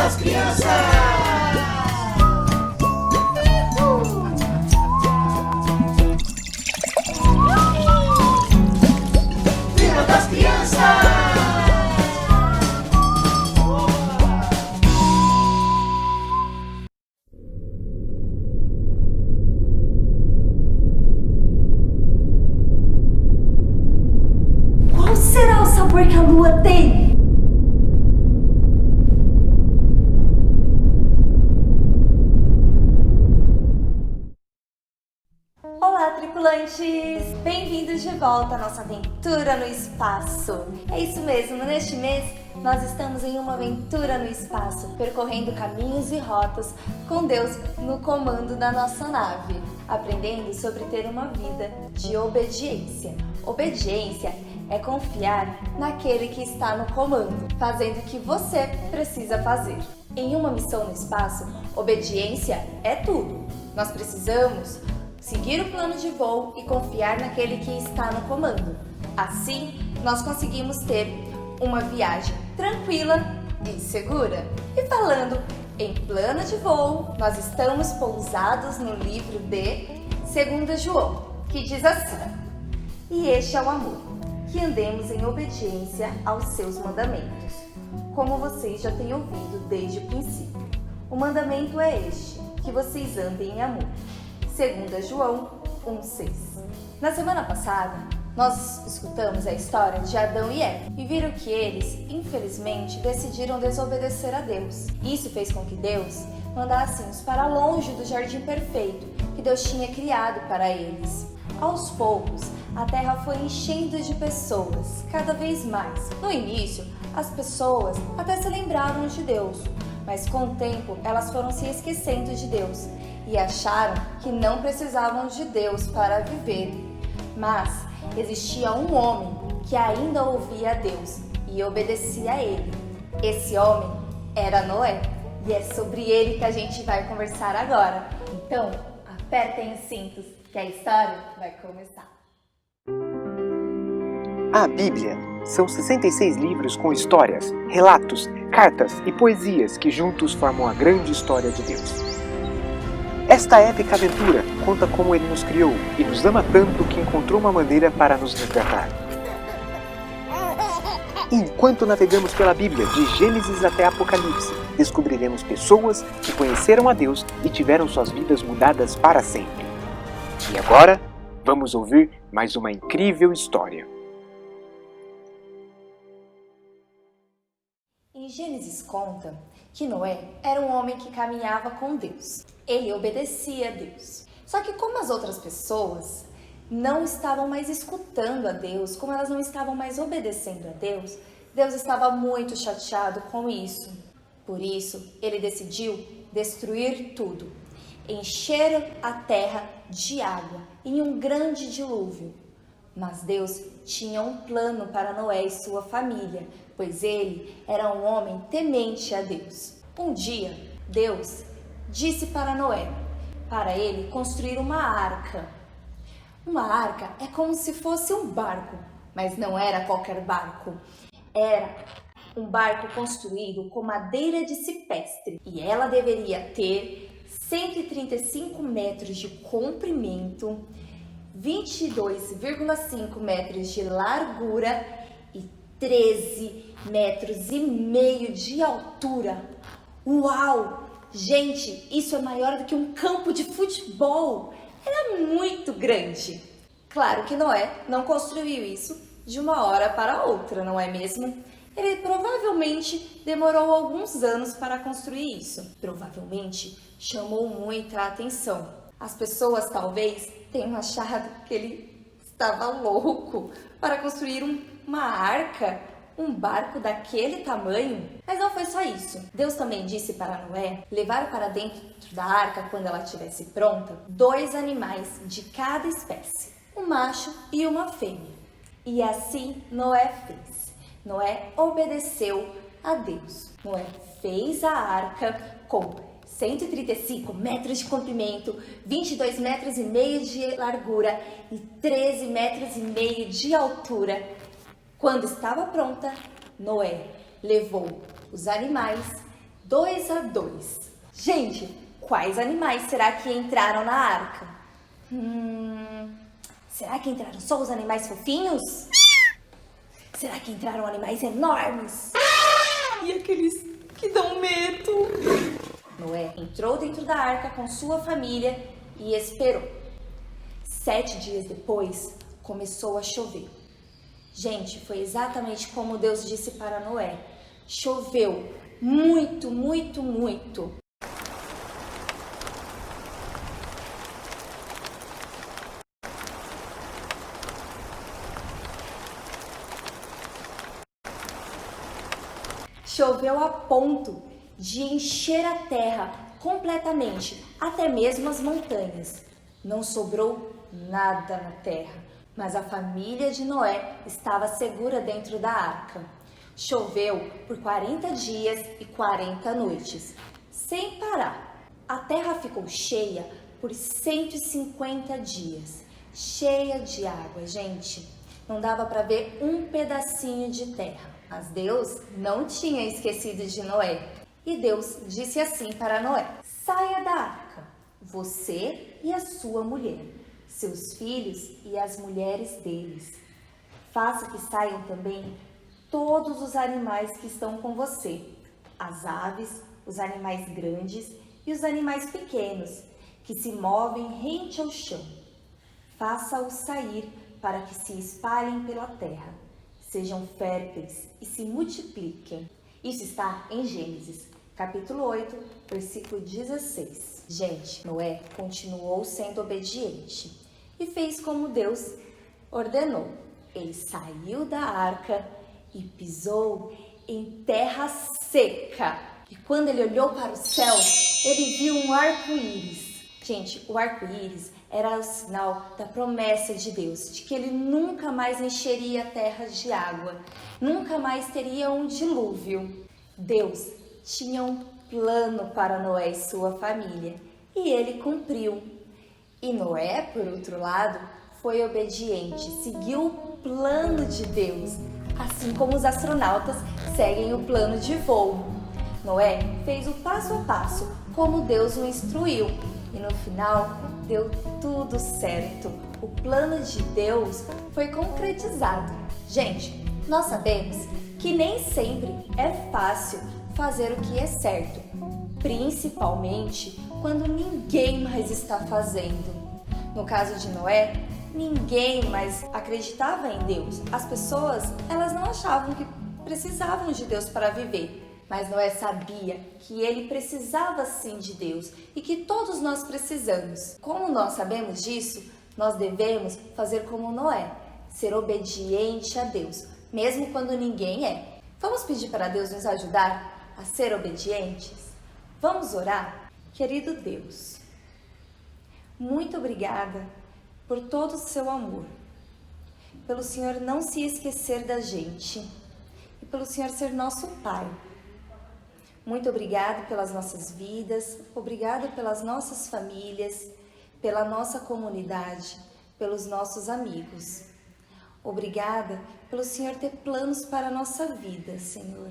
das crianças! Viva das crianças! Qual será o sabor que a lua tem? Olá, tripulantes! Bem-vindos de volta à nossa aventura no espaço. É isso mesmo, neste mês nós estamos em uma aventura no espaço, percorrendo caminhos e rotas com Deus no comando da nossa nave, aprendendo sobre ter uma vida de obediência. Obediência é confiar naquele que está no comando, fazendo o que você precisa fazer. Em uma missão no espaço, obediência é tudo. Nós precisamos seguir o plano de voo e confiar naquele que está no comando. Assim, nós conseguimos ter uma viagem tranquila e segura. E falando em plano de voo, nós estamos pousados no livro de 2 João, que diz assim: E este é o amor, que andemos em obediência aos seus mandamentos, como vocês já têm ouvido desde o princípio. O mandamento é este, que vocês andem em amor. 2 João 1,6. Na semana passada, nós escutamos a história de Adão e Eva e viram que eles, infelizmente, decidiram desobedecer a Deus. Isso fez com que Deus mandasse-os para longe do jardim perfeito que Deus tinha criado para eles. Aos poucos, a terra foi enchendo de pessoas, cada vez mais. No início, as pessoas até se lembravam de Deus, mas com o tempo elas foram se esquecendo de Deus e acharam que não precisavam de Deus para viver. Mas existia um homem que ainda ouvia a Deus e obedecia a ele. Esse homem era Noé, e é sobre ele que a gente vai conversar agora. Então, apertem os cintos, que a história vai começar. A Bíblia são 66 livros com histórias, relatos, cartas e poesias que juntos formam a grande história de Deus. Esta épica aventura conta como Ele nos criou e nos ama tanto que encontrou uma maneira para nos resgatar. Enquanto navegamos pela Bíblia, de Gênesis até Apocalipse, descobriremos pessoas que conheceram a Deus e tiveram suas vidas mudadas para sempre. E agora, vamos ouvir mais uma incrível história. Em Gênesis conta que Noé era um homem que caminhava com Deus. Ele obedecia a Deus. Só que como as outras pessoas não estavam mais escutando a Deus, como elas não estavam mais obedecendo a Deus, Deus estava muito chateado com isso. Por isso, ele decidiu destruir tudo, encher a terra de água em um grande dilúvio. Mas Deus tinha um plano para Noé e sua família, pois ele era um homem temente a Deus. Um dia, Deus disse para Noé, para ele construir uma arca. Uma arca é como se fosse um barco, mas não era qualquer barco. Era um barco construído com madeira de cipestre e ela deveria ter 135 metros de comprimento, 22,5 metros de largura e 13 metros e meio de altura. Uau! Gente, isso é maior do que um campo de futebol. Era muito grande. Claro que Noé não construiu isso de uma hora para outra, não é mesmo? Ele provavelmente demorou alguns anos para construir isso. Provavelmente chamou muita atenção. As pessoas talvez tenham achado que ele estava louco para construir uma arca, um barco daquele tamanho. Mas não foi só isso. Deus também disse para Noé levar para dentro da arca, quando ela estivesse pronta, 2 animais de cada espécie, um macho e uma fêmea. E assim Noé fez. Noé obedeceu a Deus. Noé fez a arca com 135 metros de comprimento, 22 metros e meio de largura e 13 metros e meio de altura. Quando estava pronta, Noé levou os animais 2-2. Gente, quais animais será que entraram na arca? Será que entraram só os animais fofinhos? Será que entraram animais enormes? E aqueles que dão medo? Noé entrou dentro da arca com sua família e esperou. 7 dias depois, começou a chover. Gente, foi exatamente como Deus disse para Noé. Choveu muito, muito, muito. Choveu a ponto de encher a terra completamente, até mesmo as montanhas. Não sobrou nada na terra, mas a família de Noé estava segura dentro da arca. Choveu por 40 dias e 40 noites, sem parar. A terra ficou cheia por 150 dias, cheia de água, gente. Não dava para ver um pedacinho de terra. Mas Deus não tinha esquecido de Noé. E Deus disse assim para Noé: saia da arca, você e a sua mulher, seus filhos e as mulheres deles. Faça que saiam também todos os animais que estão com você, as aves, os animais grandes e os animais pequenos, que se movem rente ao chão. Faça-os sair para que se espalhem pela terra. Sejam férteis e se multipliquem. Isso está em Gênesis, capítulo 8, versículo 16. Gente, Noé continuou sendo obediente e fez como Deus ordenou. Ele saiu da arca e pisou em terra seca. E quando ele olhou para o céu, ele viu um arco-íris. Gente, o arco-íris era o sinal da promessa de Deus, de que ele nunca mais encheria a terra de água, nunca mais teria um dilúvio. Deus tinha um plano para Noé e sua família, e ele cumpriu. E Noé, por outro lado, foi obediente, seguiu o plano de Deus, assim como os astronautas seguem o plano de voo. Noé fez o passo a passo, como Deus o instruiu. E no final, deu tudo certo. O plano de Deus foi concretizado. Gente, nós sabemos que nem sempre é fácil fazer o que é certo, principalmente quando ninguém mais está fazendo. No caso de Noé, ninguém mais acreditava em Deus. As pessoas, elas não achavam que precisavam de Deus para viver. Mas Noé sabia que ele precisava sim de Deus e que todos nós precisamos. Como nós sabemos disso, nós devemos fazer como Noé, ser obediente a Deus, mesmo quando ninguém é. Vamos pedir para Deus nos ajudar a ser obedientes? Vamos orar? Querido Deus, muito obrigada por todo o seu amor, pelo Senhor não se esquecer da gente e pelo Senhor ser nosso Pai. Muito obrigado pelas nossas vidas, obrigado pelas nossas famílias, pela nossa comunidade, pelos nossos amigos. Obrigada pelo Senhor ter planos para a nossa vida, Senhor.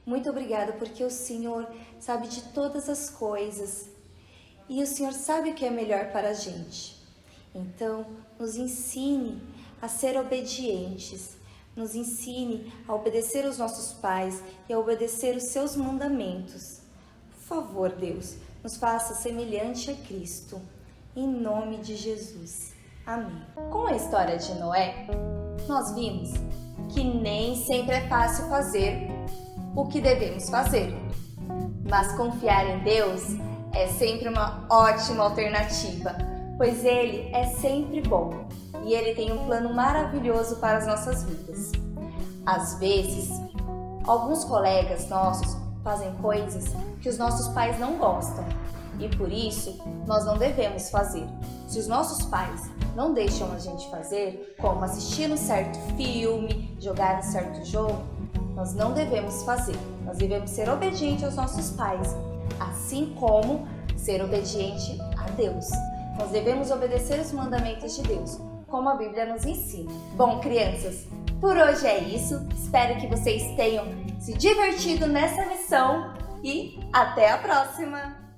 Muito obrigada porque o Senhor sabe de todas as coisas e o Senhor sabe o que é melhor para a gente. Então, nos ensine a ser obedientes. Nos ensine a obedecer os nossos pais e a obedecer os seus mandamentos. Por favor, Deus, nos faça semelhante a Cristo. Em nome de Jesus. Amém. Com a história de Noé, nós vimos que nem sempre é fácil fazer o que devemos fazer. Mas confiar em Deus é sempre uma ótima alternativa, pois Ele é sempre bom. E Ele tem um plano maravilhoso para as nossas vidas. Às vezes, alguns colegas nossos fazem coisas que os nossos pais não gostam e por isso nós não devemos fazer. Se os nossos pais não deixam a gente fazer, como assistir um certo filme, jogar um certo jogo, nós não devemos fazer. Nós devemos ser obedientes aos nossos pais, assim como ser obediente a Deus. Nós devemos obedecer os mandamentos de Deus, como a Bíblia nos ensina. Bom, crianças, por hoje é isso. Espero que vocês tenham se divertido nessa missão e até a próxima!